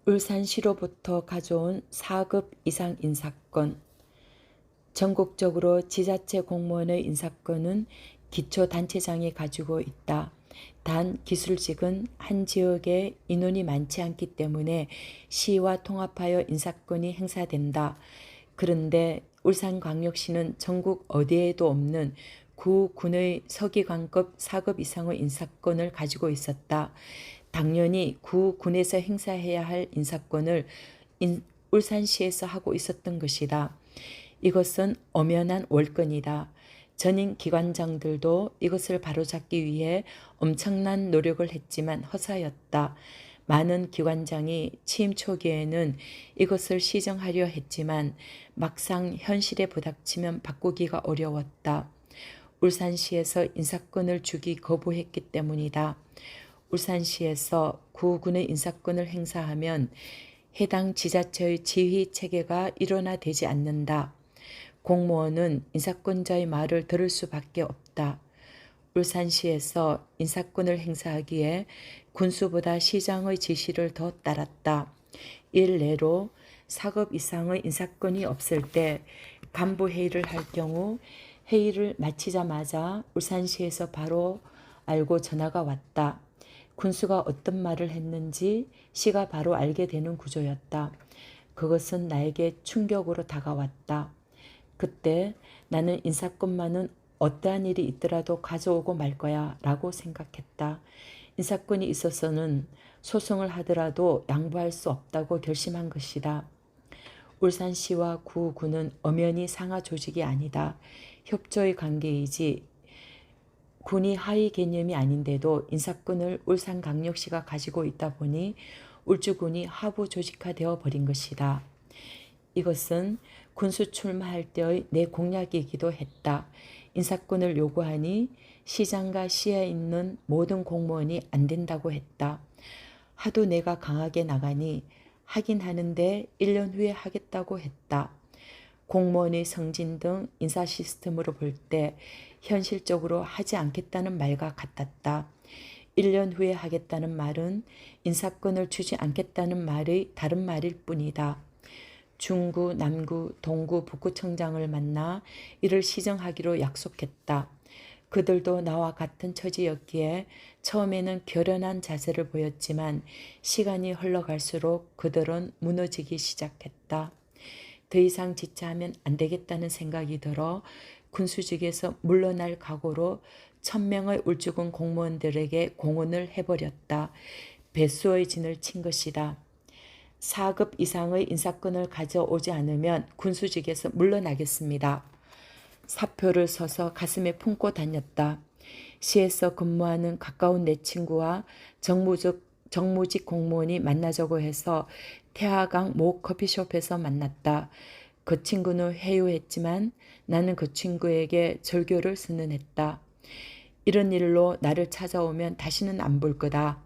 울산시로부터 가져온 4급 이상 인사권. 전국적으로 지자체 공무원의 인사권은 기초단체장이 가지고 있다. 단 기술직은 한 지역에 인원이 많지 않기 때문에 시와 통합하여 인사권이 행사된다. 그런데 울산광역시는 전국 어디에도 없는 구, 군의 서기관급 4급 이상의 인사권을 가지고 있었다. 당연히 구, 군에서 행사해야 할 인사권을 울산시에서 하고 있었던 것이다. 이것은 엄연한 월권이다. 전임 기관장들도 이것을 바로잡기 위해 엄청난 노력을 했지만 허사였다. 많은 기관장이 취임 초기에는 이것을 시정하려 했지만 막상 현실에 부닥치면 바꾸기가 어려웠다. 울산시에서 인사권을 주기 거부했기 때문이다. 울산시에서 구군의 인사권을 행사하면 해당 지자체의 지휘 체계가 일원화되지 않는다. 공무원은 인사권자의 말을 들을 수밖에 없다. 울산시에서 인사권을 행사하기에 군수보다 시장의 지시를 더 따랐다. 일례로 4급 이상의 인사권이 없을 때 간부회의를 할 경우 회의를 마치자마자 울산시에서 바로 알고 전화가 왔다. 군수가 어떤 말을 했는지 시가 바로 알게 되는 구조였다. 그것은 나에게 충격으로 다가왔다. 그때 나는 인사권만은 어떠한 일이 있더라도 가져오고 말 거야 라고 생각했다. 인사권이 있어서는 소송을 하더라도 양보할 수 없다고 결심한 것이다. 울산시와 구군은 엄연히 상하 조직이 아니다. 협조의 관계이지 군이 하위 개념이 아닌데도 인사권을 울산광역시가 가지고 있다 보니 울주군이 하부 조직화되어 버린 것이다. 이것은 군수 출마할 때의 내 공약이기도 했다. 인사권을 요구하니 시장과 시에 있는 모든 공무원이 안 된다고 했다. 하도 내가 강하게 나가니 하긴 하는데 1년 후에 하겠다고 했다. 공무원의 승진 등 인사 시스템으로 볼 때 현실적으로 하지 않겠다는 말과 같았다. 1년 후에 하겠다는 말은 인사권을 주지 않겠다는 말의 다른 말일 뿐이다. 중구, 남구, 동구, 북구청장을 만나 이를 시정하기로 약속했다. 그들도 나와 같은 처지였기에 처음에는 결연한 자세를 보였지만 시간이 흘러갈수록 그들은 무너지기 시작했다. 더 이상 지체하면 안 되겠다는 생각이 들어 군수직에서 물러날 각오로 1000명의 울주군 공무원들에게 공언을 해버렸다. 배수의 진을 친 것이다. 4급 이상의 인사권을 가져오지 않으면 군수직에서 물러나겠습니다. 사표를 써서 가슴에 품고 다녔다. 시에서 근무하는 가까운 내 친구와 정무직 공무원이 만나자고 해서 태화강 모 커피숍에서 만났다. 그 친구는 회유했지만 나는 그 친구에게 절교를 선언했다. 이런 일로 나를 찾아오면 다시는 안 볼 거다.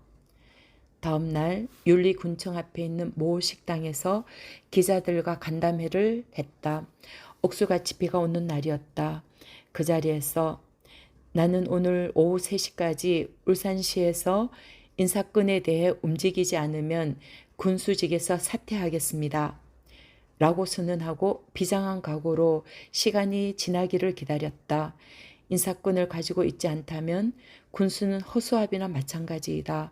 다음 날 윤리군청 앞에 있는 모 식당에서 기자들과 간담회를 했다. 옥수같이 비가 오는 날이었다. 그 자리에서 나는 오늘 오후 3시까지 울산시에서 인사권에 대해 움직이지 않으면 군수직에서 사퇴하겠습니다. 라고 선언하고 비장한 각오로 시간이 지나기를 기다렸다. 인사권을 가지고 있지 않다면 군수는 허수아비나 마찬가지이다.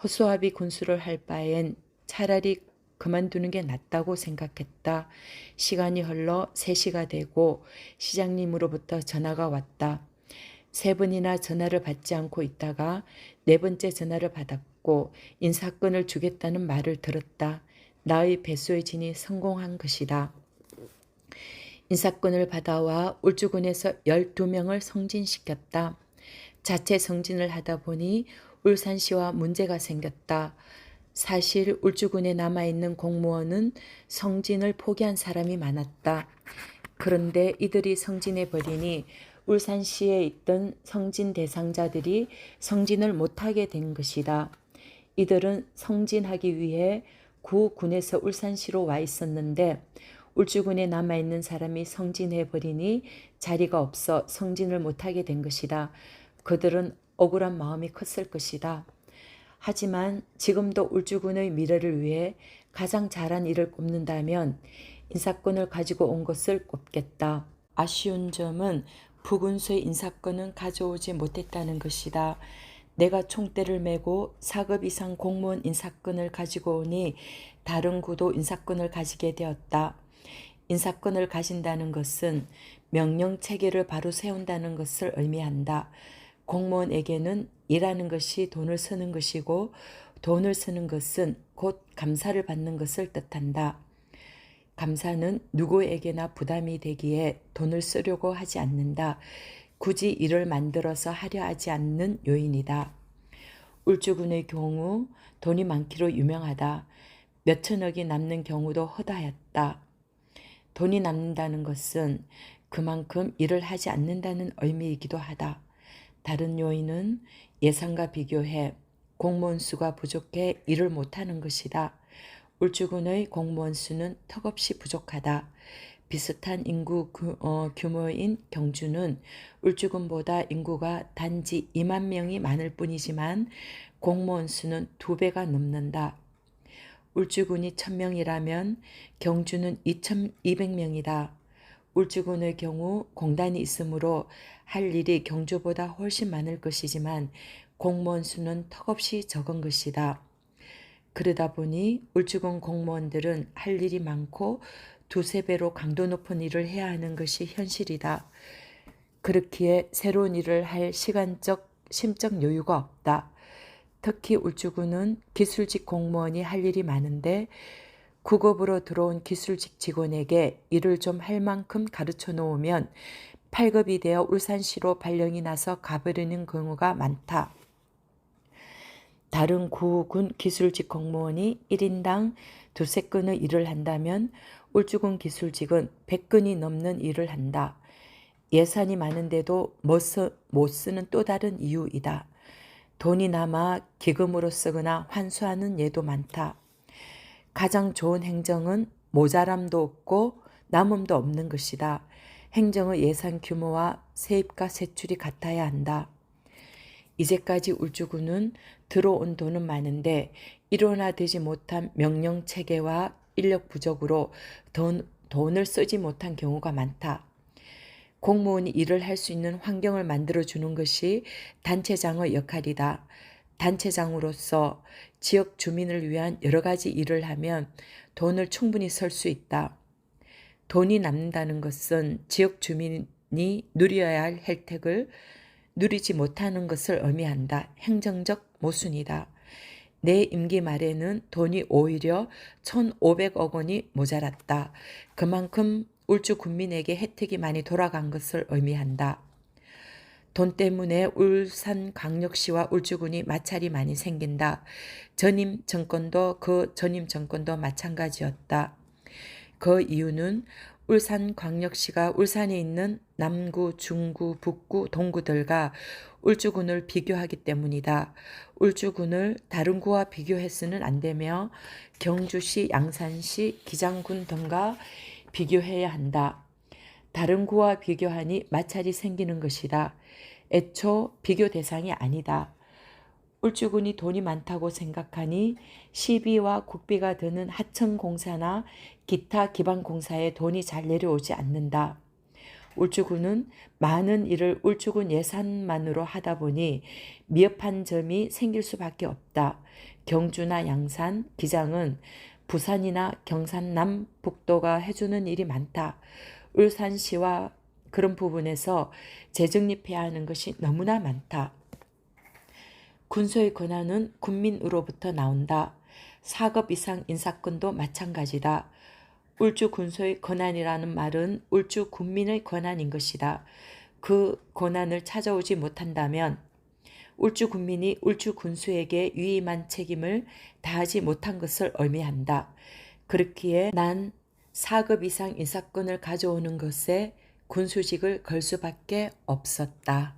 허수아비 군수를 할 바엔 차라리 그만두는 게 낫다고 생각했다. 시간이 흘러 3시가 되고 시장님으로부터 전화가 왔다. 3번이나 전화를 받지 않고 있다가 4번째 전화를 받았고 인사권을 주겠다는 말을 들었다. 나의 배수의 진이 성공한 것이다. 인사권을 받아와 울주군에서 12명을 승진시켰다. 자체 승진을 하다 보니 울산시와 문제가 생겼다. 사실 울주군에 남아있는 공무원은 승진을 포기한 사람이 많았다. 그런데 이들이 승진해버리니 울산시에 있던 승진 대상자들이 승진을 못하게 된 것이다. 이들은 승진하기 위해 구군에서 울산시로 와 있었는데 울주군에 남아있는 사람이 승진해버리니 자리가 없어 승진을 못하게 된 것이다. 그들은 억울한 마음이 컸을 것이다. 하지만 지금도 울주군의 미래를 위해 가장 잘한 일을 꼽는다면 인사권을 가지고 온 것을 꼽겠다. 아쉬운 점은 부군수의 인사권은 가져오지 못했다는 것이다. 내가 총대를 메고 4급 이상 공무원 인사권을 가지고 오니 다른 구도 인사권을 가지게 되었다. 인사권을 가진다는 것은 명령 체계를 바로 세운다는 것을 의미한다. 공무원에게는 일하는 것이 돈을 쓰는 것이고 돈을 쓰는 것은 곧 감사를 받는 것을 뜻한다. 감사는 누구에게나 부담이 되기에 돈을 쓰려고 하지 않는다. 굳이 일을 만들어서 하려 하지 않는 요인이다. 울주군의 경우 돈이 많기로 유명하다. 몇천억이 남는 경우도 허다했다. 돈이 남는다는 것은 그만큼 일을 하지 않는다는 의미이기도 하다. 다른 요인은 예산과 비교해 공무원 수가 부족해 일을 못하는 것이다. 울주군의 공무원 수는 턱없이 부족하다. 비슷한 인구 규모인 경주는 울주군보다 인구가 단지 2만 명이 많을 뿐이지만 공무원 수는 2배가 넘는다. 울주군이 1000명이라면 경주는 2200명이다. 울주군의 경우 공단이 있으므로 할 일이 경주보다 훨씬 많을 것이지만 공무원 수는 턱없이 적은 것이다. 그러다 보니 울주군 공무원들은 할 일이 많고 두세 배로 강도 높은 일을 해야 하는 것이 현실이다. 그렇기에 새로운 일을 할 시간적, 심적 여유가 없다. 특히 울주군은 기술직 공무원이 할 일이 많은데 9급으로 들어온 기술직 직원에게 일을 좀 할 만큼 가르쳐 놓으면 8급이 되어 울산시로 발령이 나서 가버리는 경우가 많다. 다른 구군 기술직 공무원이 1인당 두세 건의 일을 한다면 울주군 기술직은 100건이 넘는 일을 한다. 예산이 많은데도 못 쓰는 또 다른 이유이다. 돈이 남아 기금으로 쓰거나 환수하는 예도 많다. 가장 좋은 행정은 모자람도 없고 남음도 없는 것이다. 행정의 예산 규모와 세입과 세출이 같아야 한다. 이제까지 울주군은 들어온 돈은 많은데 일원화되지 못한 명령 체계와 인력 부족으로 돈을 쓰지 못한 경우가 많다. 공무원이 일을 할 수 있는 환경을 만들어주는 것이 단체장의 역할이다. 단체장으로서 지역 주민을 위한 여러 가지 일을 하면 돈을 충분히 쓸 수 있다. 돈이 남는다는 것은 지역 주민이 누려야 할 혜택을 누리지 못하는 것을 의미한다. 행정적 모순이다. 내 임기 말에는 돈이 오히려 1,500억 원이 모자랐다. 그만큼 울주 군민에게 혜택이 많이 돌아간 것을 의미한다. 돈 때문에 울산광역시와 울주군이 마찰이 많이 생긴다. 전임 정권도 마찬가지였다. 그 이유는 울산광역시가 울산에 있는 남구, 중구, 북구, 동구들과 울주군을 비교하기 때문이다. 울주군을 다른 구와 비교해서는 안 되며 경주시, 양산시, 기장군 등과 비교해야 한다. 다른 구와 비교하니 마찰이 생기는 것이다. 애초 비교 대상이 아니다. 울주군이 돈이 많다고 생각하니 시비와 국비가 드는 하청공사나 기타 기반공사에 돈이 잘 내려오지 않는다. 울주군은 많은 일을 울주군 예산만으로 하다 보니 미흡한 점이 생길 수밖에 없다. 경주나 양산, 기장은 부산이나 경산 남북도가 해주는 일이 많다. 울산시와 그런 부분에서 재정립해야 하는 것이 너무나 많다. 군소의 권한은 군민으로부터 나온다. 4급 이상 인사권도 마찬가지다. 울주 군소의 권한이라는 말은 울주 군민의 권한인 것이다. 그 권한을 찾아오지 못한다면 울주 군민이 울주 군수에게 유임한 책임을 다하지 못한 것을 의미한다. 그렇기에 난 4급 이상 인사권을 가져오는 것에 군수직을 걸 수밖에 없었다.